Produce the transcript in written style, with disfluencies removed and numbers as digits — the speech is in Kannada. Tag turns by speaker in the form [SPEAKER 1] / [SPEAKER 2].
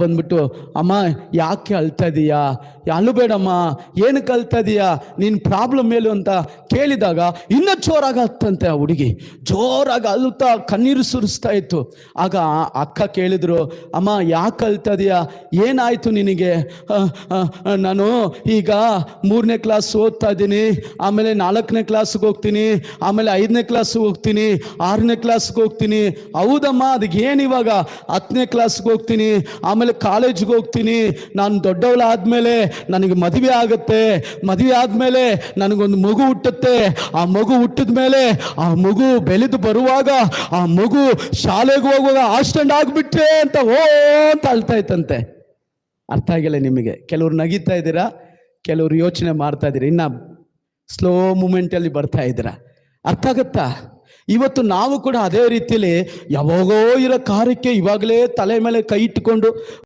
[SPEAKER 1] ಬಂದ್ಬಿಟ್ಟು, ಅಮ್ಮ ಯಾಕೆ ಅಳ್ತಾ ಇದೀಯಾ, ಅಳಬೇಡಮ್ಮ, ಏನಕ್ಕೆ ಅಳ್ತಾ ಇದೀಯಾ, ನಿನ್ನ ಪ್ರಾಬ್ಲಮ್ ಏನು ಅಂತ ಕೇಳಿದಾಗ ಇನ್ನೂ ಜೋರಾಗಿ ಅತ್ತಂತೆ. ಆ ಹುಡುಗಿ ಜೋರಾಗಿ ಅಳುತ್ತಾ ಕಣ್ಣೀರು ಸುರಿಸ್ತಾ ಇತ್ತು. ಆಗ ಅಕ್ಕ ಕೇಳಿದ್ರು, ಅಮ್ಮ ಯಾಕೆ ಅಳ್ತಾ ಇದೀಯಾ, ಏನಾಯಿತು ನಿನಗೆ? ನಾನು ಈಗ 3ನೇ ಕ್ಲಾಸ್ ಓದ್ತಾ ಇದ್ದೀನಿ, ಆಮೇಲೆ 4ನೇ ಕ್ಲಾಸ್ಗೆ ಹೋಗ್ತೀನಿ, ಆಮೇಲೆ 5ನೇ ಕ್ಲಾಸ್ಗೆ ಹೋಗ್ತೀನಿ, 6ನೇ ಕ್ಲಾಸ್ಗೆ ಹೋಗ್ತೀನಿ. ಹೌದಮ್ಮ, ಅದಕ್ಕೆ ಏನು ಇವಾಗ 10ನೇ ಕ್ಲಾಸ್ಗೆ ಹೋಗ್ತೀನಿ, ಆಮೇಲೆ ಕಾಲೇಜ್ಗೆ ಹೋಗ್ತೀನಿ. ನಾನು ದೊಡ್ಡವಳಾದ್ಮೇಲೆ ನನಗೆ ಮದುವೆ ಆಗುತ್ತೆ, ಮದುವೆ ಆದಮೇಲೆ ನನಗೊಂದು ಮಗು ಹುಟ್ಟುತ್ತೆ. ಆ ಮಗು ಹುಟ್ಟಿದ ಮೇಲೆ ಆ ಮಗು ಬೆಳೆದು ಬರುವಾಗ ಆ ಮಗು ಶಾಲೆಗೆ ಹೋಗುವಾಗ ಆಕ್ಸಿಡೆಂಟ್ ಆಗಿಬಿಟ್ರೆ ಅಂತ ಅಂತ ಅಳ್ತಾ ಇತ್ತಂತೆ. ಅರ್ಥ ಆಗಿಲ್ಲ ನಿಮಗೆ? ಕೆಲವ್ರು ನಗಿತಾ ಇದ್ದೀರಾ, ಕೆಲವರು ಯೋಚನೆ ಮಾಡ್ತಾ ಇದ್ದೀರಾ, ಇನ್ನು ಸ್ಲೋ ಮೂಮೆಂಟಲ್ಲಿ ಬರ್ತಾ ಇದ್ದೀರಾ. ಅರ್ಥ ಆಗುತ್ತಾ? ಇವತ್ತು ನಾವು ಕೂಡ ಅದೇ ರೀತಿಯಲ್ಲಿ ಯಾವಾಗೋ ಇರೋ ಕಾರ್ಯಕ್ಕೆ ಇವಾಗಲೇ ತಲೆ ಮೇಲೆ ಕೈ ಇಟ್ಟುಕೊಂಡು